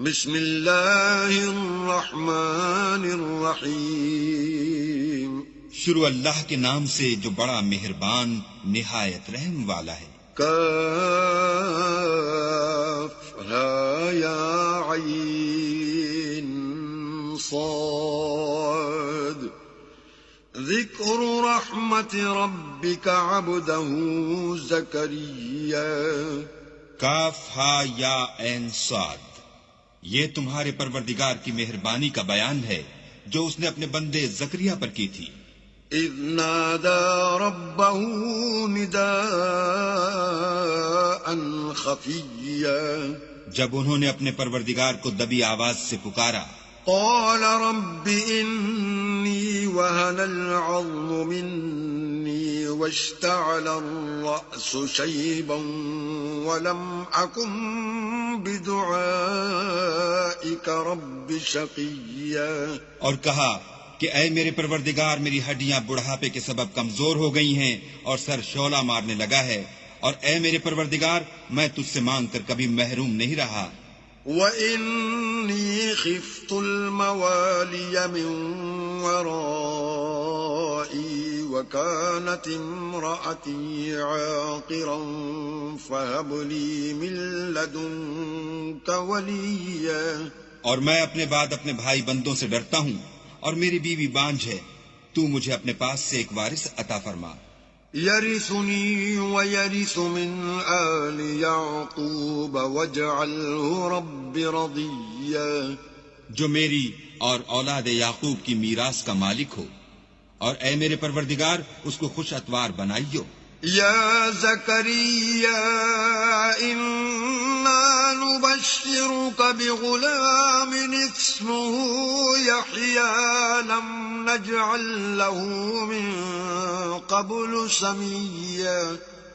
بسم اللہ الرحمن الرحیم شروع اللہ کے نام سے جو بڑا مہربان نہایت رحم والا ہے۔ کاف ہا یا عین صاد ذکر رحمت ربک عبدہ زکریا۔ کاف ہا یا عین صاد، یہ تمہارے پروردگار کی مہربانی کا بیان ہے جو اس نے اپنے بندے زکریا پر کی تھی۔ اذ نادى ربه نداء خفيا، جب انہوں نے اپنے پروردگار کو دبی آواز سے پکارا۔ قال رب إني وهن العظم مني واشتعل الرأس شيبا ولم أكن بدعائك رب شقيا، اور کہا کہ اے میرے پروردگار، میری ہڈیاں بڑھاپے کے سبب کمزور ہو گئی ہیں اور سر شعلہ مارنے لگا ہے، اور اے میرے پروردگار، میں تجھ سے مانگ کر کبھی محروم نہیں رہا۔ وَإِنِّي خِفْتُ الْمَوَالِيَ مِنْ وَرَائِي وَكَانَتِ امْرَأَتِي عَاقِرًا فَهَبْ لِي مِنْ لَدُنْكَ وَلِيًّا، اور میں اپنے بعد اپنے بھائی بندوں سے ڈرتا ہوں، اور میری بیوی بانجھ ہے، تو مجھے اپنے پاس سے ایک وارث عطا فرما۔ يرثني ويرث من آل يعقوب واجعله رب رضيا، جو میری اور اولاد یعقوب کی میراث کا مالک ہو، اور اے میرے پروردگار اس کو خوش اتوار بنائیو۔ يا زكريا إنا نبشرك بغلام اسمه يحيى لم نجعل له من قبل سميا۔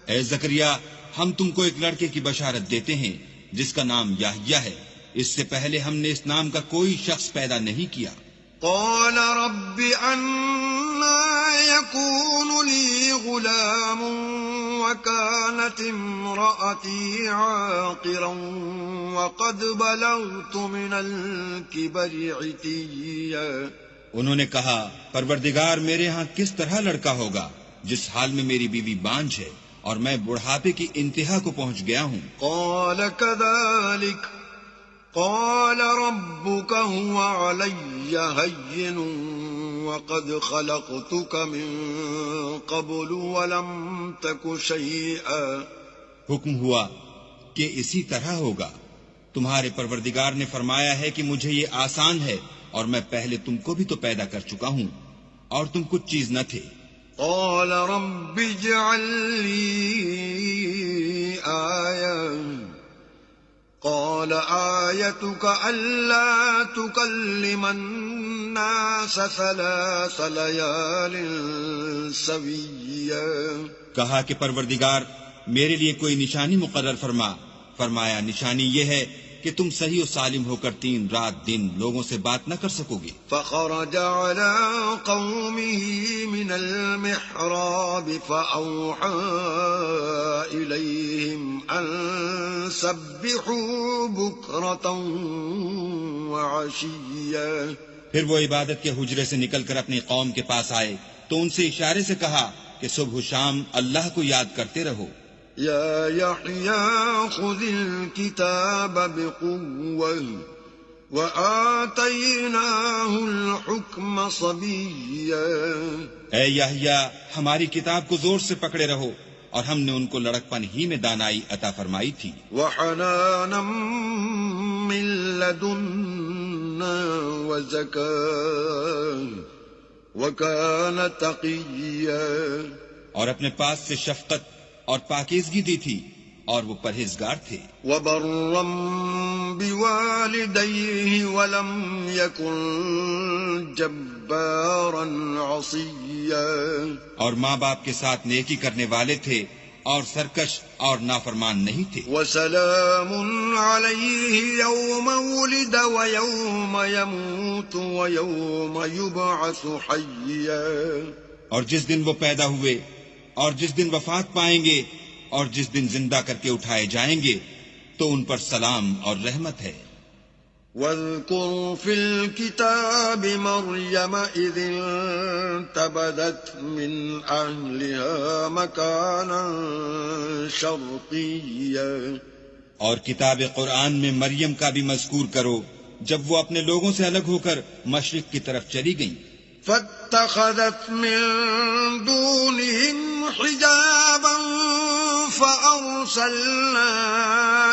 اے زکریا، ہم تم کو ایک لڑکے کی بشارت دیتے ہیں جس کا نام یحییٰ ہے، اس سے پہلے ہم نے اس نام کا کوئی شخص پیدا نہیں کیا۔ قال رب أنا يكون لي غلام وكانت امرأتي عاقرا وقد بلغت من الكبر عتيا۔ انہوں نے کہا، پروردگار، میرے ہاں کس طرح لڑکا ہوگا جس حال میں میری بیوی بانجھ ہے اور میں بڑھاپے کی انتہا کو پہنچ گیا ہوں۔ قال كذلك قال ربك هو علي هين وقد خلقتك من قبل ولم تك شيئا۔ حکم ہوا کہ اسی طرح ہوگا، تمہارے پروردگار نے فرمایا ہے کہ مجھے یہ آسان ہے، اور میں پہلے تم کو بھی تو پیدا کر چکا ہوں اور تم کچھ چیز نہ تھے۔ قال رب اجعل لي آية قال آيتك ألا تكلم الناس 3 ليال سويا۔ کہا کہ پروردگار میرے لیے کوئی نشانی مقرر فرما۔ فرمایا، نشانی یہ ہے کہ تم صحیح و سالم ہو کر 3 رات دن لوگوں سے بات نہ کر سکو گے۔ فخرج على قومه من المحراب فأوحى إليهم أن سبحوا بكرة وعشيا۔ پھر وہ عبادت کے حجرے سے نکل کر اپنی قوم کے پاس آئے تو ان سے اشارے سے کہا کہ صبح و شام اللہ کو یاد کرتے رہو۔ يا يحيى خذ الكتاب بقوة وآتيناه الحكم صبيا۔ اے یحییٰ، ہماری کتاب کو زور سے پکڑے رہو، اور ہم نے ان کو لڑکپن ہی میں دانائی عطا فرمائی تھی۔ وحنانا من لدنا وزكاة وكان تقيا، اور اپنے پاس سے شفقت اور پاکیزگی دی تھی، اور وہ پرہیزگار تھے۔ وبرا بوالديه ولم يكن جبارا عصيا، اور ماں باپ کے ساتھ نیکی کرنے والے تھے اور سرکش اور نافرمان نہیں تھے۔ وسلام عليه يوم ولد ويوم يموت ويوم يبعث حيا، اور جس دن وہ پیدا ہوئے اور جس دن وفات پائیں گے اور جس دن زندہ کر کے اٹھائے جائیں گے تو ان پر سلام اور رحمت ہے۔ واذكر في الكتاب مريم إذ انتبذت من أهلها مكانا شرقيا اور کتاب قرآن میں مریم کا بھی مذکور کرو جب وہ اپنے لوگوں سے الگ ہو کر مشرق کی طرف چلی گئیں. فاتخذت من دونهم حجابا فأرسلنا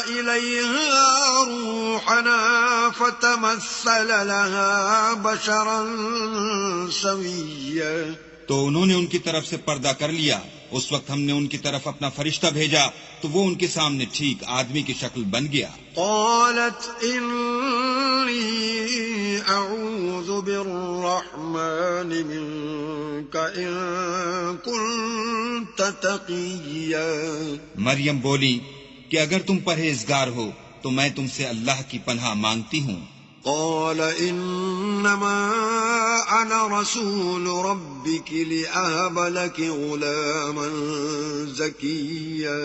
إليها روحنا فتمثل لها بشرا سويا. تو انہوں نے ان کی طرف سے پردہ کر لیا. اس وقت ہم نے ان کی طرف اپنا فرشتہ بھیجا تو وہ ان کے سامنے ٹھیک آدمی کی شکل بن گیا. قالت انی اعوذ بالرحمن منک ان کنت تقیا. مریم بولی کہ اگر تم پرہیزگار ہو تو میں تم سے اللہ کی پناہ مانگتی ہوں. قال انما انا رسول ربك لأهب لك غلاما زكيا.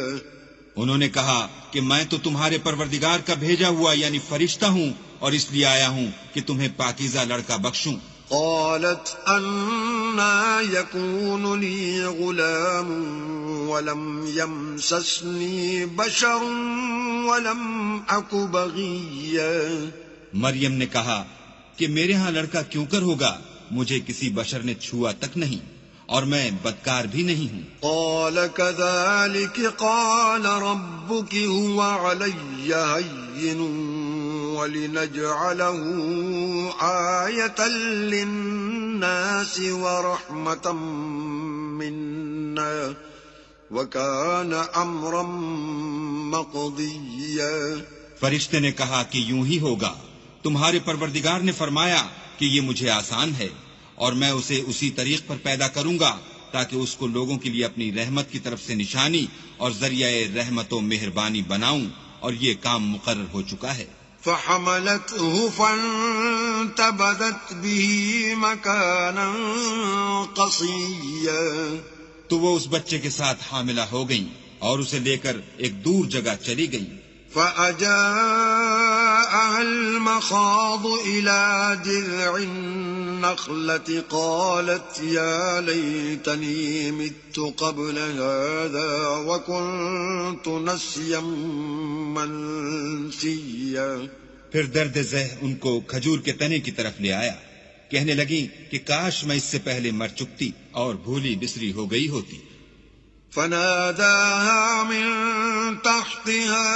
انہوں نے کہا کہ میں تو تمہارے پروردگار کا بھیجا ہوا یعنی فرشتہ ہوں اور اس لیے آیا ہوں کہ تمہیں پاکیزہ لڑکا بخشوں. قالت أنا يكون لي غلام ولم يمسسني بشر ولم أك بغيا. مریم نے کہا کہ میرے ہاں لڑکا کیوں کر ہوگا، مجھے کسی بشر نے چھوا تک نہیں اور میں بدکار بھی نہیں ہوں. قال كذلك قال ربك هو علي هين ولنجعله آية للناس ورحمة منا وكان أمرا مقضيا. فرشتے نے کہا کہ یوں ہی ہوگا، تمہارے پروردگار نے فرمایا کہ یہ مجھے آسان ہے اور میں اسے اسی طریق پر پیدا کروں گا تاکہ اس کو لوگوں کے لیے اپنی رحمت کی طرف سے نشانی اور ذریعہ رحمت و مہربانی بناؤں، اور یہ کام مقرر ہو چکا ہے. فحملته فانتبذت به مكانا قصيا. تو وہ اس بچے کے ساتھ حاملہ ہو گئیں اور اسے لے کر ایک دور جگہ چلی گئیں. فأجاءها المخاض إلى جذع النخلة قالت يا ليتني مت قبل هذا وكنت نسيا منسيا. پھر درد ذہ ان کو کھجور کے تنے کی طرف لے آیا. کہنے لگی کہ کاش میں اس سے پہلے مر چکتی اور بھولی بسری ہو گئی ہوتی. فناداها من تحتها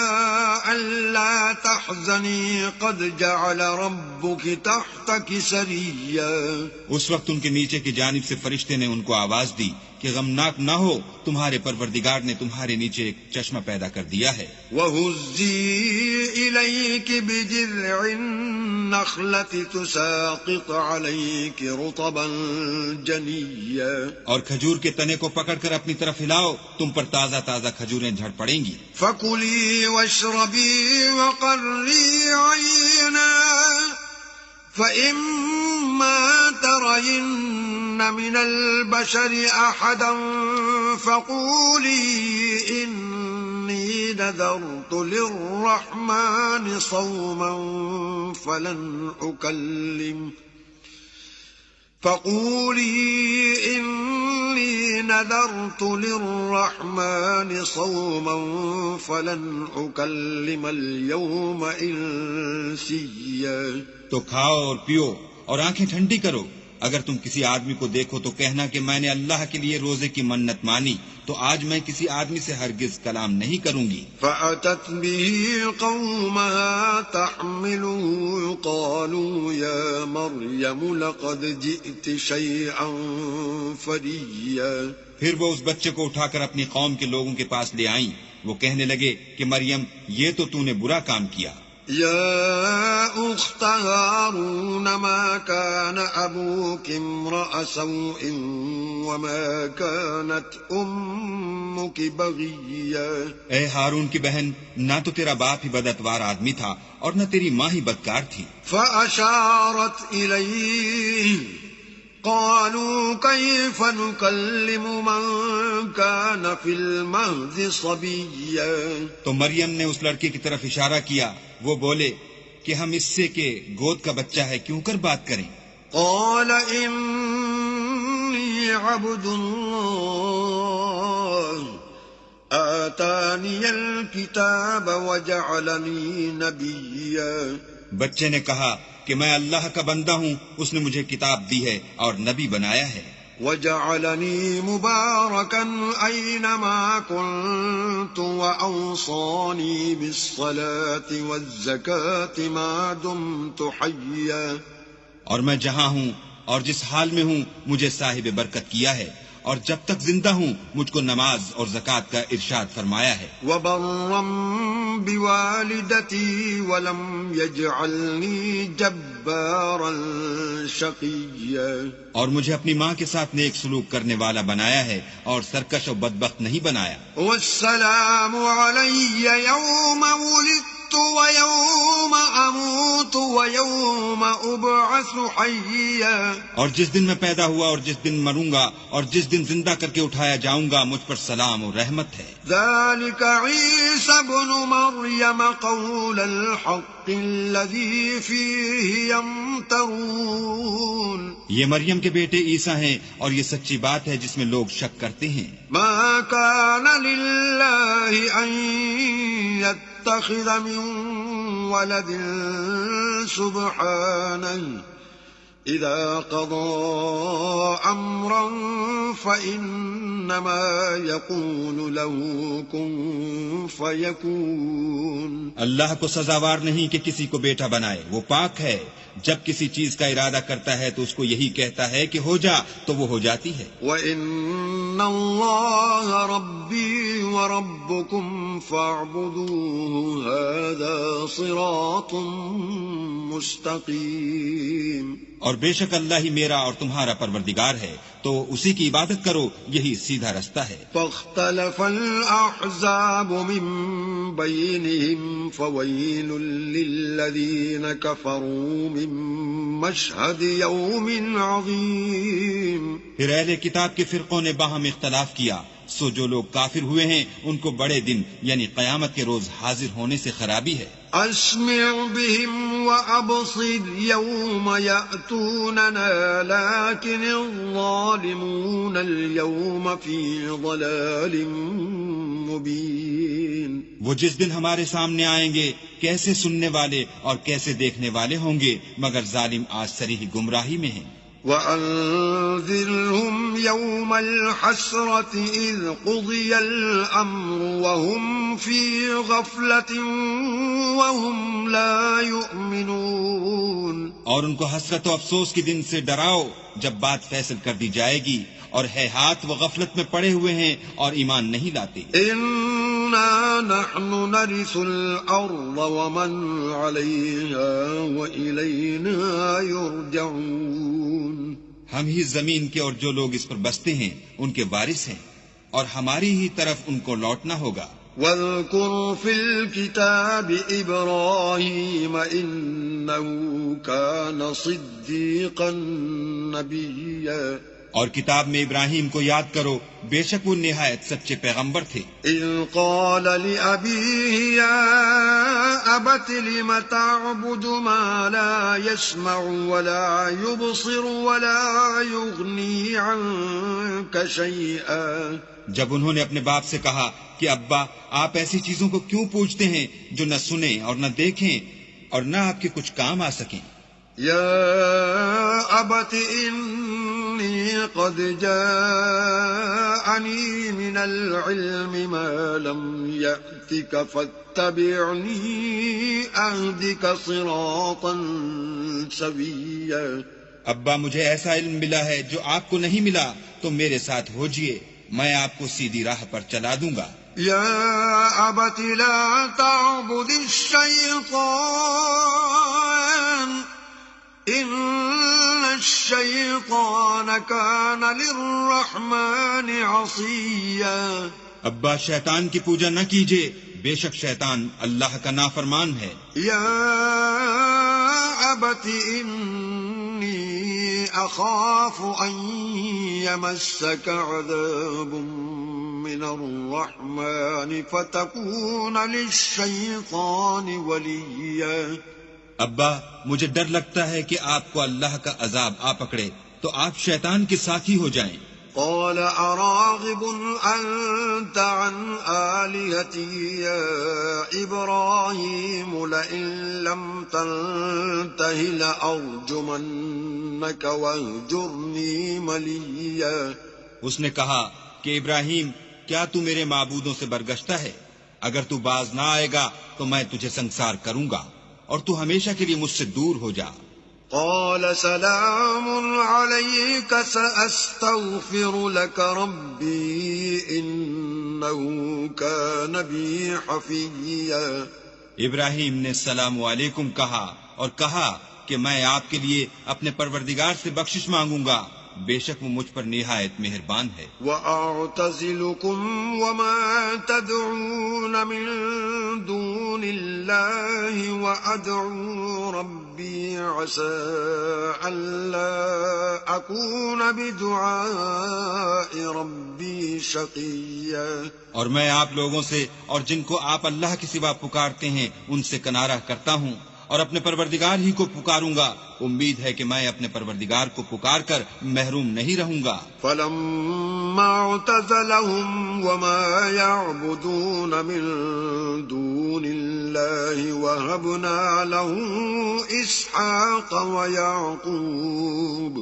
ألا تحزني قد جعل ربك تحتك سريا. اس وقت ان کے نیچے کی جانب سے فرشتے نے ان کو آواز دی کہ غمناک نہ ہو، تمہارے پروردگار نے تمہارے نیچے ایک چشمہ پیدا کر دیا ہے. وَهُزِّي إِلَيْكِ بِجِذْعِ النَّخْلَةِ تُسَاقِطْ عَلَيْكِ رُطَبًا جَنِيًّا. اور کھجور کے تنے کو پکڑ کر اپنی طرف ہلاؤ، تم پر تازہ تازہ کھجوریں جھڑ پڑیں گی. فَكُلِي وَاشْرَبِي وَقَرِّي عَيْنًا فَإِمَّا تَرَيِنَّ مِنَ الْبَشَرِ أَحَدًا فَقُولِي إِنِّي نَذَرْتُ لِلرَّحْمَنِ صَوْمًا فَلَنْ أُكَلِّمَ الْيَوْمَ إِنسِيًّا. تو کھاؤ اور پیو اور آنکھیں ٹھنڈی کرو. اگر تم کسی آدمی کو دیکھو تو کہنا کہ میں نے اللہ کے لیے روزے کی منت مانی، تو آج میں کسی آدمی سے ہرگز کلام نہیں کروں گی. فَأَتَتْ بِهِ قَوْمَهَا تَحْمِلُهُ قَالُوا يَا مَرْيَمُ لَقَدْ جِئْتِ شَيْئًا فَرِيًّا. پھر وہ اس بچے کو اٹھا کر اپنی قوم کے لوگوں کے پاس لے آئیں. وہ کہنے لگے کہ مریم، یہ تو نے برا کام کیا. يا أخت هارون ما كان أبوك امرأ سوء وما كانت أمك بغيا. اے ہارون کی بہن، نہ تو تیرا باپ ہی بداتوار آدمی تھا اور نہ تیری ماں ہی بدکار تھی. فأشارت إليه قالوا كيف نكلم من كان في المهد صبيا. تو مریم نے اس لڑکے کی طرف اشارہ کیا. وہ بولے کہ ہم اس سے کہ گود کا بچہ ہے کیوں کر بات کریں؟ قال إني عبد الله آتاني الكتاب وجعلني نبيا. بچے نے کہا کہ میں اللہ کا بندہ ہوں، اس نے مجھے کتاب دی ہے اور نبی بنایا ہے. وجعلني مباركا أينما كنت وأوصاني بالصلاة والزكاة ما دمت حيا. اور میں جہاں ہوں اور جس حال میں ہوں مجھے صاحب برکت کیا ہے، اور جب تک زندہ ہوں مجھ کو نماز اور زکوٰۃ کا ارشاد فرمایا ہے. وبرا بوالدتي ولم يجعلني جبارا شقيا. اور مجھے اپنی ماں کے ساتھ نیک سلوک کرنے والا بنایا ہے اور سرکش و بدبخت نہیں بنایا. والسلام علي يوم ولدت ويوم أموت ويوم أبعث حيا. اور جس دن میں پیدا ہوا اور جس دن مروں گا اور جس دن زندہ کر کے اٹھایا جاؤں گا مجھ پر سلام و رحمت ہے. ذلك عيسى ابن مريم قول الحق الذي فيه يمترون. یہ مریم کے بیٹے عیسیٰ ہیں اور یہ سچی بات ہے جس میں لوگ شک کرتے ہیں. ما كان لله أن يتخذ من ولد سبحانه إذا قضى أمرا فإنما يقول له كن فيكون. اللہ کو سزاوار نہیں کہ کسی کو بیٹا بنائے، وہ پاک ہے. جب کسی چیز کا ارادہ کرتا ہے تو اس کو یہی کہتا ہے کہ ہو جا تو وہ ہو جاتی ہے. وَإِنَّ اللَّهَ رَبِّي وَرَبُّكُمْ فَاعْبُدُوهُ هَذَا صِرَاطٌ مُسْتَقِيمٌ. اور بے شک اللہ ہی میرا اور تمہارا پروردگار ہے، تو اسی کی عبادت کرو، یہی سیدھا رستہ ہے. فاختلف الأحزاب من بينهم فويل للذين كفروا من مشهد يوم عظيم. پھر اہل کتاب کے فرقوں نے باہم اختلاف کیا، سو جو لوگ کافر ہوئے ہیں ان کو بڑے دن یعنی قیامت کے روز حاضر ہونے سے خرابی ہے. أسمع بهم وأبصر يوم يأتوننا لكن الظالمون اليوم في ضلال مبين. وہ جس دن ہمارے سامنے آئیں گے کیسے سننے والے اور کیسے دیکھنے والے ہوں گے، مگر ظالم آج صریح گمراہی میں ہیں. وأنذرهم يوم الحسرة إذ قضي الأمر وهم في غفلة وهم لا يؤمنون. اور ان کو حسرت و افسوس کے دن سے ڈراؤ جب بات فیصل کر دی جائے گی اور ہے ہاتھ وہ غفلت میں پڑے ہوئے ہیں اور ایمان نہیں لاتے. إنا نحن نرث الأرض ومن عليها وإلينا يرجعون. ہم ہی زمین کے اور جو لوگ اس پر بستے ہیں ان کے وارث ہیں اور ہماری ہی طرف ان کو لوٹنا ہوگا. واذكر في الكتاب إبراهيم إنه كان صديقا نبيا. اور کتاب میں ابراہیم کو یاد کرو، بے شک وہ نہایت سچے پیغمبر تھے. إذ قال لأبيه يا أبت لم تعبد ما لا يسمع ولا يبصر ولا يغني عنك شيئا. جب انہوں نے اپنے باپ سے کہا کہ ابا آپ ایسی چیزوں کو کیوں پوجتے ہیں جو نہ سنیں اور نہ دیکھیں اور نہ آپ کے کچھ کام آ سکیں. يا أبت إني قد جاءني من العلم ما لم يأتك فاتبعني أهدك صراطا سويا. ابا مجھے ایسا علم ملا ہے جو آپ کو نہیں ملا، تو میرے ساتھ ہوجئے، میں آپ کو سیدھی راہ پر چلا دوں گا. يا أبت لا تعبد الشيطان إن الشيطان كان للرحمن عصيا. ابا شیطان کی پوجا نہ کیجیے، بے شک شیطان اللہ کا نافرمان ہے. يا أبت إني أخاف أن يمسك عذاب من الرحمن فتكون للشيطان وليا. ابا مجھے ڈر لگتا ہے کہ آپ کو اللہ کا عذاب آ پکڑے تو آپ شیطان کے ساتھی ہو جائیں۔ قال أراغب أنت عن آلهتي يا إبراهيم لئن لم تنته لأرجمنك واهجرني مليا۔ اس نے کہا کہ ابراہیم کیا تو میرے معبودوں سے برگشتہ ہے؟ اگر تو باز نہ آئے گا تو میں تجھے سنسار کروں گا اور تو ہمیشہ کے لیے مجھ سے دور ہو جا۔ قال سلام عليك سأستغفر لك ربي إنه كان بي حفيا۔ ابراہیم نے السلام علیکم کہا اور کہا کہ میں آپ کے لیے اپنے پروردگار سے بخشش مانگوں گا، بے شک وہ مجھ پر نہایت مہربان ہے۔ وَأَعْتَزِلُكُمْ وَمَا تَدْعُونَ مِن دُونِ اللَّهِ وَأَدْعُو رَبِّي عَسَىٰ أَلَّا أَكُونَ بِدُعَاءِ رَبِّي شَقِيًّا۔ اور میں آپ لوگوں سے اور جن کو آپ اللہ کے سوا پکارتے ہیں ان سے کنارہ کرتا ہوں اور اپنے پروردگار ہی کو پکاروں گا، امید ہے کہ میں اپنے پروردگار کو پکار کر محروم نہیں رہوں گا۔ فَلَمَّا اعْتَزَلَهُمْ وَمَا يَعْبُدُونَ مِن دُونِ اللَّهِ وَهَبْنَا لَهُ إِسْحَاقَ وَيَعْقُوبَ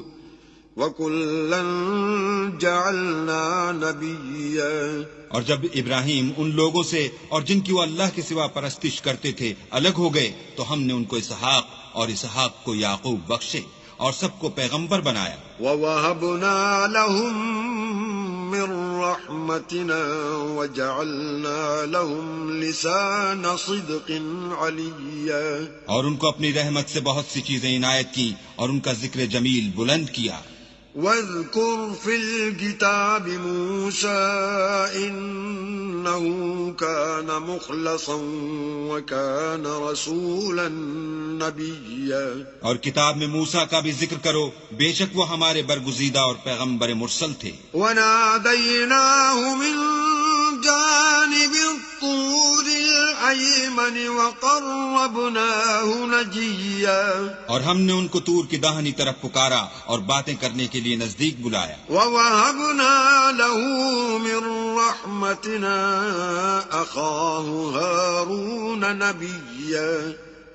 وَكُلًّا جَعَلْنَا نَبِيًّا۔ اور جب ابراہیم ان لوگوں سے اور جن کی وہ اللہ کے سوا پرستش کرتے تھے الگ ہو گئے تو ہم نے ان کو اسحاق اور اسحاق کو یعقوب بخشے اور سب کو پیغمبر بنایا۔ وَوَهَبْنَا لَهُم مِّن رَّحْمَتِنَا وَجَعَلْنَا لَهُمْ لِسَانَ صِدْقٍ عَلِيًّا۔ اور ان کو اپنی رحمت سے بہت سی چیزیں عنایت کی اور ان کا ذکر جمیل بلند کیا۔ واذكر في الكتاب موسى إنه كان مخلصا وكان رسولا نبيا۔ اور کتاب میں موسیٰ کا بھی ذکر کرو، بے شک وہ ہمارے برگزیدہ اور پیغمبر مرسل تھے۔ وناديناه من جانب الطور الأيمن وقربناه نجيا۔ اور ہم نے ان کو طور کی داہنی طرف پکارا اور باتیں کرنے کے لیے نزدیک بلایا۔ وَوَهَبْنَا لَهُ مِن رَّحْمَتِنَا أَخَاهُ هَارُونَ نَبِيًّا۔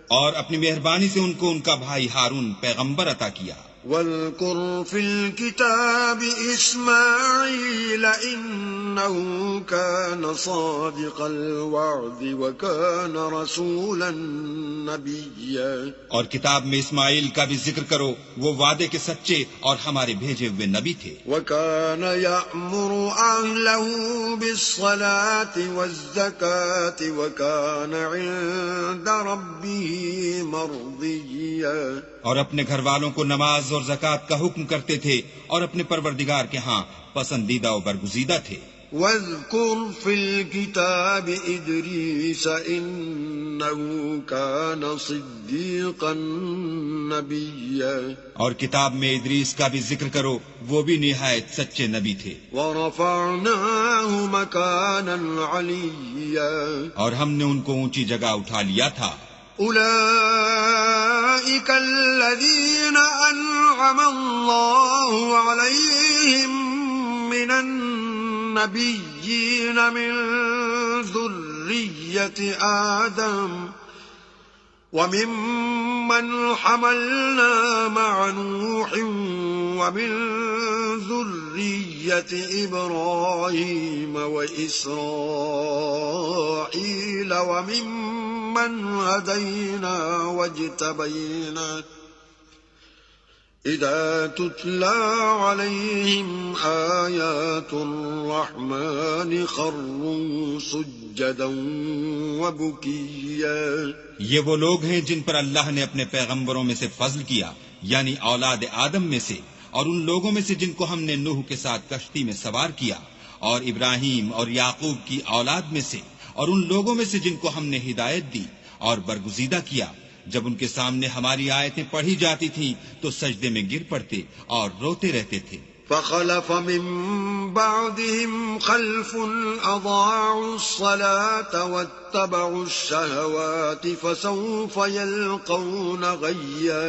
اور اپنی مہربانی سے ان کو ان کا بھائی ہارون پیغمبر عطا کیا۔ واذكر في الكتاب إسماعيل إنه كان صادق الوعد وكان رسولا نبيا۔ اور کتاب میں اسماعیل کا بھی ذکر کرو، وہ وعدے کے سچے اور ہمارے بھیجے ہوئے نبی تھے۔ وكان يأمر أهله بالصلاة والزكاة وكان عند ربه مرضيا۔ اور اپنے گھر والوں کو نماز اور زکوٰۃ کا حکم کرتے تھے اور اپنے پروردگار کے ہاں پسندیدہ و برگزیدہ تھے۔ واذكر في الكتاب إدريس إنه كان صديقا نبيا۔ اور کتاب میں ادریس کا بھی ذکر کرو، وہ بھی نہایت سچے نبی تھے۔ ورفعناه مكانا عليا۔ اور ہم نے ان کو اونچی جگہ اٹھا لیا تھا۔ أولئك الذين أنعم الله عليهم من النبيين من ذرية آدم وممن حملنا مع نوح ومن ذرية إبراهيم وإسرائيل وممن هدينا واجتبينا إذا تتلى عليهم آيات الرحمن خروا سجدا وبكيا۔ یہ وہ لوگ ہیں جن پر اللہ نے اپنے پیغمبروں میں سے فضل کیا، یعنی اولاد آدم میں سے، اور ان لوگوں میں سے جن کو ہم نے نوح کے ساتھ کشتی میں سوار کیا، اور ابراہیم اور یعقوب کی اولاد میں سے، اور ان لوگوں میں سے جن کو ہم نے ہدایت دی اور برگزیدہ کیا۔ جب ان کے سامنے ہماری آیتیں پڑھی جاتی تھیں تو سجدے میں گر پڑتے اور روتے رہتے تھے۔ فخلف من بعدهم خلف أضاعوا الصلاة واتبعوا الشهوات فسوف يلقون غيا.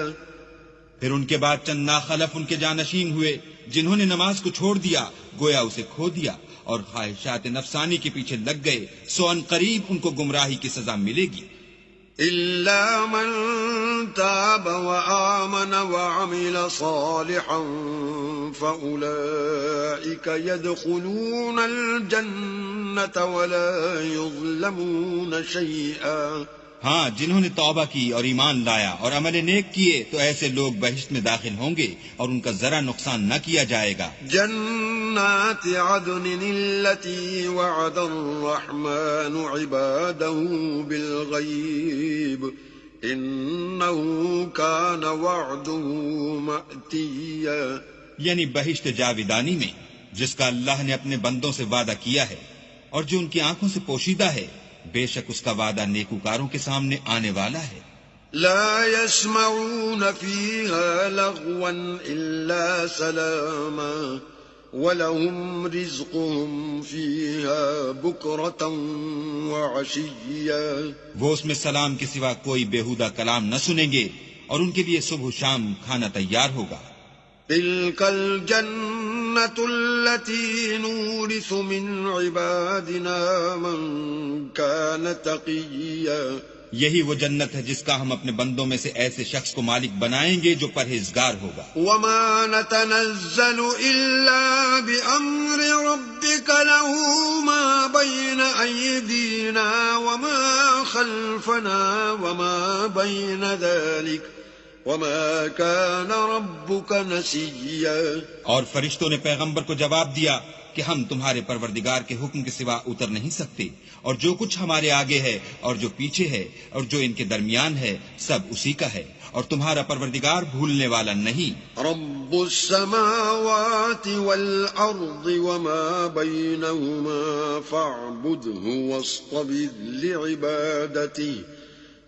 پھر ان کے بعد چند ناخلف ان کے جانشین ہوئے جنہوں نے نماز کو چھوڑ دیا، گویا اسے کھو دیا، اور خواہشات نفسانی کے پیچھے لگ گئے، سو ان قریب ان کو گمراہی کی سزا ملے گی. إلا من تاب وآمن وعمل صالحا فأولئك يدخلون الجنة ولا يظلمون شيئا. ہاں، جنہوں نے توبہ کی اور ایمان لایا اور عمل نیک کیے تو ایسے لوگ بہشت میں داخل ہوں گے اور ان کا ذرا نقصان نہ کیا جائے گا. جنات عدن التي وعد الرحمن عباده بالغيب إنه كان وعده مأتيا. یعنی بہشت جاویدانی میں جس کا اللہ نے اپنے بندوں سے وعدہ کیا ہے اور جو ان کی آنکھوں سے پوشیدہ ہے، بے شک اس کا وعدہ نیکوکاروں کے سامنے آنے والا ہے. لا يسمعون فيها لغوا إلا سلاما ولهم رزقهم فيها بكرة وعشيا. وہ اس میں سلام کے سوا کوئی بیہودہ کلام نہ سنیں گے اور ان کے لیے صبح و شام کھانا تیار ہوگا. تلك الجنة التي نورث من عبادنا من كان تقيا. یہی وہ جنت ہے جس کا ہم اپنے بندوں میں سے ایسے شخص کو مالک بنائیں گے جو پرہیزگار ہوگا. وما نتنزل إلا بأمر ربك له ما بين أيدينا وما خلفنا وما بين ذلك وما كان ربك نسيا. اور فرشتوں نے پیغمبر کو جواب دیا کہ ہم تمہارے پروردگار کے حکم کے سوا اتر نہیں سکتے، اور جو کچھ ہمارے آگے ہے اور جو پیچھے ہے اور جو ان کے درمیان ہے سب اسی کا ہے، اور تمہارا پروردگار بھولنے والا نہیں. رب السماوات والأرض وما بينهما فاعبده واصطبر لعبادته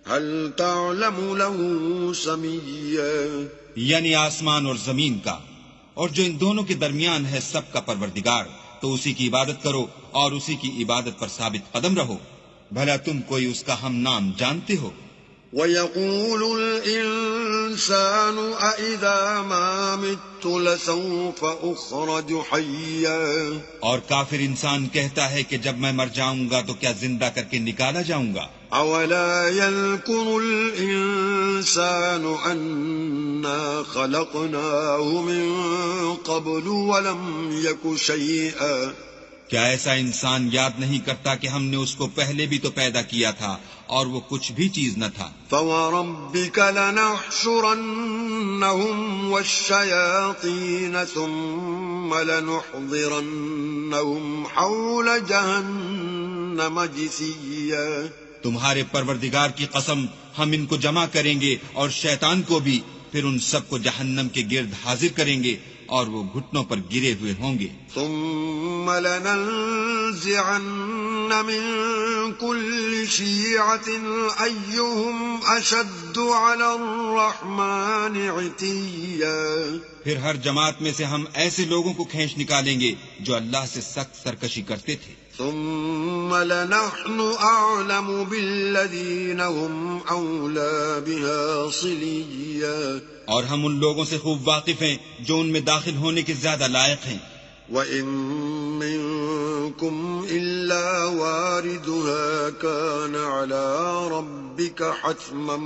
هل تعلم له سميا. یعنی آسمان اور زمین کا اور جو ان دونوں کے درمیان ہے سب کا پروردگار، تو اسی کی عبادت کرو اور اسی کی عبادت پر ثابت قدم رہو. بھلا تم کوئی اس کا ہم نام جانتے ہو؟ وَيَقُولُ الْإِنسَانُ أَإِذَا مَا مِتُّ لَسَوْفَ أُخْرَجُ حَيًّا. اور کافر انسان کہتا ہے کہ جب میں مر جاؤں گا تو کیا زندہ کر کے نکالا جاؤں گا. أَوَلَا يَذْكُرُ الْإِنسَانُ أَنَّا خَلَقْنَاهُ مِن قَبْلُ وَلَمْ يَكُ شَيْئًا. کیا ایسا انسان یاد نہیں کرتا کہ ہم نے اس کو پہلے بھی تو پیدا کیا تھا اور وہ کچھ بھی چیز نہ تھا. فَوَرَبِّكَ لَنَحْشُرَنَّهُمْ وَالشَّيَاطِينَ ثُمَّ لَنُحْضِرَنَّهُمْ حَوْلَ جَهَنَّمَ جِثِيًّا. تمہارے پروردگار کی قسم ہم ان کو جمع کریں گے اور شیطان کو بھی، پھر ان سب کو جہنم کے گرد حاضر کریں گے اور وہ گھٹنوں پر گرے ہوئے ہوں گے. ثم لننزعن من كل شيعة أيهم أشد على الرحمن عتيا. پھر ہر جماعت میں سے ہم ایسے لوگوں کو کھینچ نکالیں گے جو اللہ سے سخت سرکشی کرتے تھے. ثم لنحن أعلم بالذين هم أولى بها صليا. اور ہم ان لوگوں سے خوب واقف ہیں جو ان میں داخل ہونے کے زیادہ لائق ہیں. وَإِن مِّنكُمْ إِلَّا وَارِدُهَا كَانَ عَلَى رَبِّكَ حَتْمًا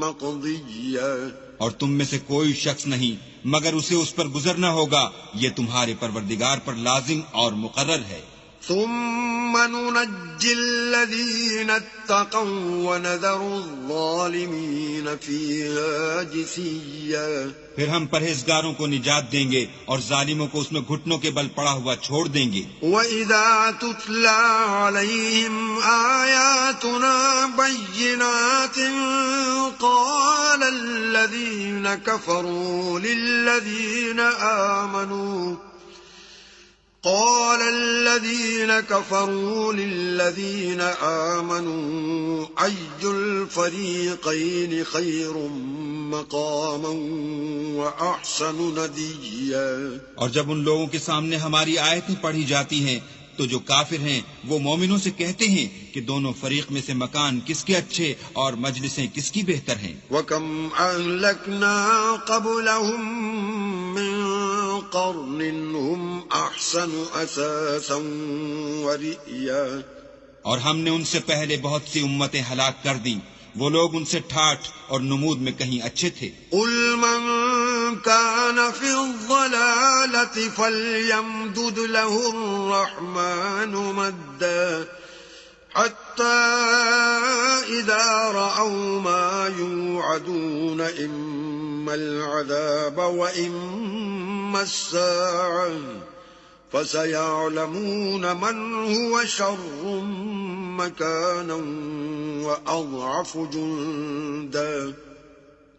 مَّقْضِيًّا. اور تم میں سے کوئی شخص نہیں مگر اسے اس پر گزرنا ہوگا، یہ تمہارے پروردگار پر لازم اور مقرر ہے. ثم ننجي الذين اتقوا ونذر الظالمين فيها جثيا. پھر ہم پرہیزگاروں کو نجات دیں گے اور ظالموں کو اس میں گھٹنوں کے بل پڑا ہوا چھوڑ دیں گے. وَإِذَا تُتْلَى عَلَيْهِمْ آيَاتُنَا بَيِّنَاتٍ قَالَ الَّذِينَ قال الذين كفروا للذين آمنوا أي الفريقين خير مقاما وأحسن نديا. اور جب ان لوگوں کے سامنے ہماری آیتیں پڑھی جاتی ہیں تو جو کافر ہیں وہ مومنوں سے کہتے ہیں کہ دونوں فریق میں سے مکان کس کے اچھے اور مجلسیں کس کی بہتر ہیں. وَكَمْ أَهْلَكْنَا قَبْلَهُمْ مِنْ قَرْنٍ هُمْ أَحْسَنُ أَثَاثًا وَرِئْيًا. اور ہم نے ان سے پہلے بہت سی امتیں ہلاک کر دیں، وہ لوگ ان سے ٹھاٹھ اور نمود میں کہیں اچھے تھے. قُلْ مَنْ كَانَ فِي الضَّلَالَةِ فَلْيَمْدُدْ لَهُ الرَّحْمَنُ مَدًّا حَتَّى إِذَا رَأَوْا مَا يُوعَدُونَ إِمَّا الْعَذَابَ وَإِمَّا السَّاعَةَ فَسَيَعْلَمُونَ مَنْ هُوَ شَرٌّ مَكَانًا وَأَضْعَفُ جُنْدًا.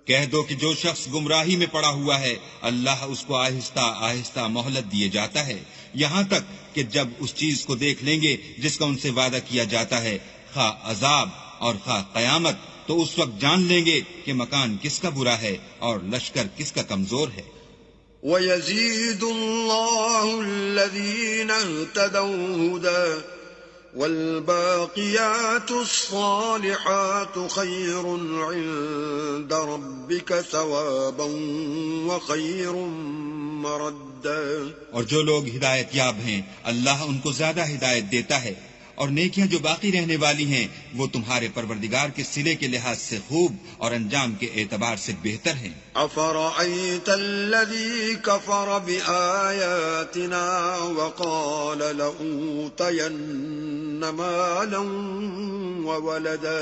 کہہ دو کہ جو شخص گمراہی میں پڑا ہوا ہے اللہ اس کو آہستہ آہستہ مہلت دیے جاتا ہے، یہاں تک کہ جب اس چیز کو دیکھ لیں گے جس کا ان سے وعدہ کیا جاتا ہے، خواہ عذاب اور خواہ قیامت، تو اس وقت جان لیں گے کہ مکان کس کا برا ہے اور لشکر کس کا کمزور ہے. وَيَزِيدُ اللَّهُ الَّذِينَ اهْتَدَوْا هُدًى وَالْبَاقِيَاتُ الصَّالِحَاتُ خَيْرٌ عِندَ رَبِّكَ ثَوَابًا وَخَيْرٌ مَرَدًّا. اور جو لوگ ہدایت یاب ہیں اللہ ان کو زیادہ ہدایت دیتا ہے، اور نیکیاں جو باقی رہنے والی ہیں وہ تمہارے پروردگار کے صلے کے لحاظ سے خوب اور انجام کے اعتبار سے بہتر ہیں. أَفَرَأَيْتَ الَّذِي كَفَرَ بِآيَاتِنَا وَقَالَ لَأُوتَيَنَّ مَالًا وَوَلَدًا.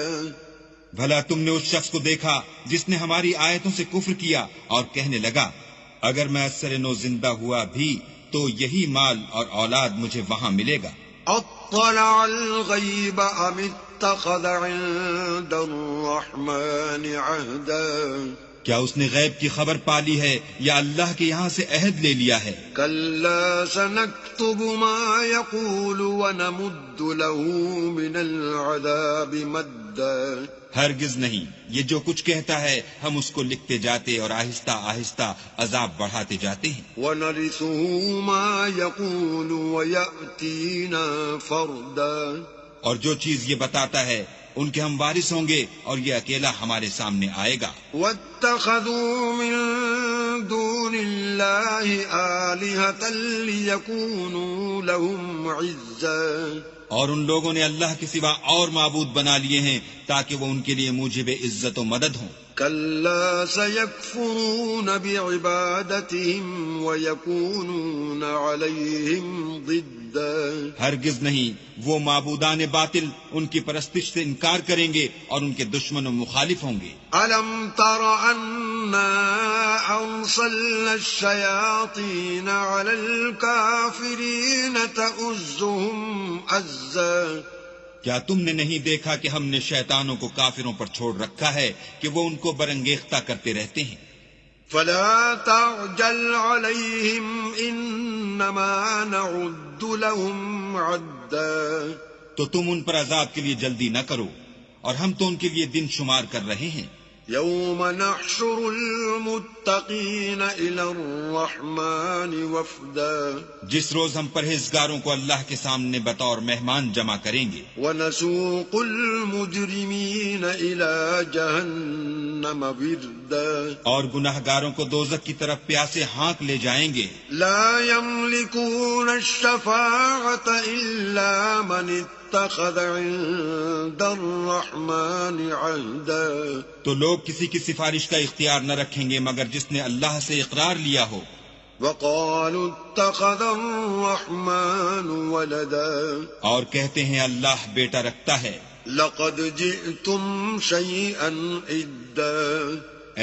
بھلا تم نے اس شخص کو دیکھا جس نے ہماری آیتوں سے کفر کیا اور کہنے لگا اگر میں اثر نو زندہ ہوا بھی تو یہی مال اور اولاد مجھے وہاں ملے گا. اطلع الغیب ام اتخذ عند الرحمن عہدا. کیا اس نے غیب کی خبر پالی ہے یا اللہ کے یہاں سے عہد لے لیا ہے؟ کلا سنکتب ما یقول ونمد له من العذاب مدا. ہرگز نہیں، یہ جو کچھ کہتا ہے ہم اس کو لکھتے جاتے اور آہستہ آہستہ عذاب بڑھاتے جاتے ہیں. وَنَرِثُهُ مَا يَقُولُ وَيَأْتِينَا فَرْدًا. اور جو چیز یہ بتاتا ہے ان کے ہم وارث ہوں گے اور یہ اکیلا ہمارے سامنے آئے گا. وَاتَّخَذُوا مِن دُونِ اللَّهِ آلِهَةً لِيَكُونُوا لَهُمْ عِزًّا. اور ان لوگوں نے اللہ کے سوا اور معبود بنا لیے ہیں تاکہ وہ ان کے لیے موجب عزت و مدد ہوں. كلا سيكفرون بعبادتهم ويكونون عليهم ضدا. ہرگز نہیں، وہ معبودان باطل ان کی پرستش سے انکار کریں گے اور ان کے دشمن و مخالف ہوں گے. ألم تر أنا أرسلنا الشياطين على الكافرين تؤزهم أزا. کیا تم نے نہیں دیکھا کہ ہم نے شیطانوں کو کافروں پر چھوڑ رکھا ہے کہ وہ ان کو برانگیختہ کرتے رہتے ہیں. فلا تعجل عليهم إنما نعد لهم عدا. تو تم ان پر عذاب کے لیے جلدی نہ کرو اور ہم تو ان کے لیے دن شمار کر رہے ہیں. يوم نحشر المتقين إلى الرحمن وفدا. جس روز ہم پرہیزگاروں کو اللہ کے سامنے بطور مہمان جمع کریں گے. ونسوق المجرمين إلى جهنم وردا. اور گناہگاروں کو دوزخ کی طرف پیاسے ہانک لے جائیں گے. لا يملكون الشفاعة إلا من اتخذ عند الرحمن عهدا. تو لوگ کسی کی سفارش کا اختیار نہ رکھیں گے مگر جس نے اللہ سے اقرار لیا ہو. وقالوا اتخذ الرحمن ولدا. اور کہتے ہیں اللہ بیٹا رکھتا ہے. لقد جئتم شيئا إدا.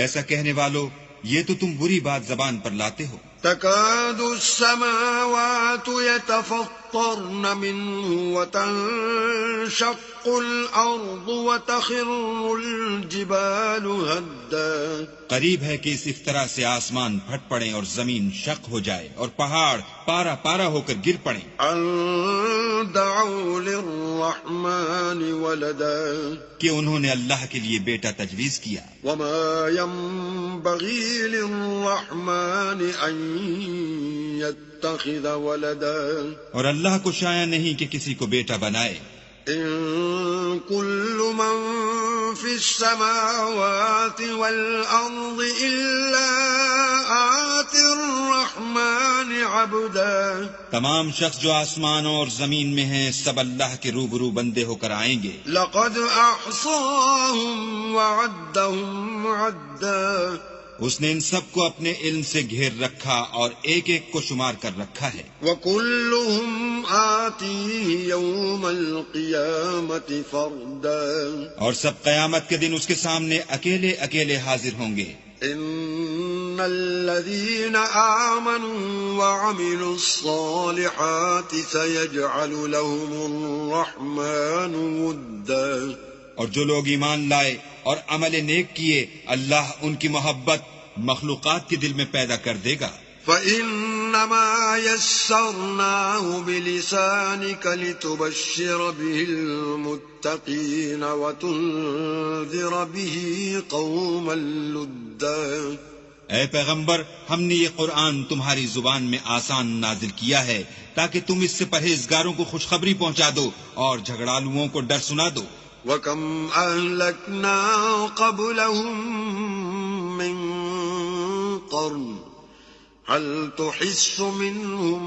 ایسا کہنے والو یہ تو تم بری بات زبان پر لاتے ہو. تكاد السماوات يتفطرن منه وتنشق الأرض وتخر الجبال هدا قریب ہے کہ اس طرح سے آسمان پھٹ پڑیں اور زمین شق ہو جائے اور پہاڑ پارا پارا ہو کر گر پڑیں أن دعوا للرحمن ولدا کہ انہوں نے اللہ کے لیے بیٹا تجویز کیا وما ينبغي للرحمن أن يتخذ ولدا اور اللہ کو شایع نہیں کہ کسی کو بیٹا بنائے إن كل من في السماوات والأرض إلا آتي الرحمن عبدا تمام شخص جو آسمانوں اور زمین میں ہیں سب اللہ کے روبرو بندے ہو کر آئیں گے لقد أحصاهم وعدهم عدا اس نے ان سب کو اپنے علم سے گھیر رکھا اور ایک ایک کو شمار کر رکھا ہے وكلهم آتيه يوم القيامة فردا اور سب قیامت کے دن اس کے سامنے اکیلے اکیلے حاضر ہوں گے إن الذين آمنوا وعملوا الصالحات سيجعل لهم الرحمن ودا اور جو لوگ ایمان لائے اور عمل نیک کیے اللہ ان کی محبت مخلوقات کے دل میں پیدا کر دے گا فإنما يسرناه بلسانك لتبشر به المتقين وتنذر به قوما لدا اے پیغمبر ہم نے یہ قرآن تمہاری زبان میں آسان نازل کیا ہے تاکہ تم اس سے پرہیزگاروں کو خوشخبری پہنچا دو اور جھگڑالوؤں کو ڈر سنا دو وَكَمْ أَهْلَكْنَا قَبْلَهُمْ مِنْ قَرْنٍ هَلْ تُحِسُّ مِنْهُمْ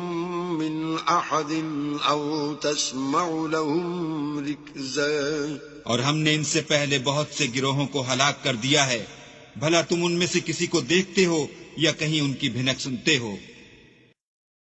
مِنْ أَحَدٍ أَوْ تَسْمَعُ لَهُمْ رِكْزًا اور ہم نے ان سے پہلے بہت سے گروہوں کو ہلاک کر دیا ہے بھلا تم ان میں سے کسی کو دیکھتے ہو یا کہیں ان کی بھنک سنتے ہو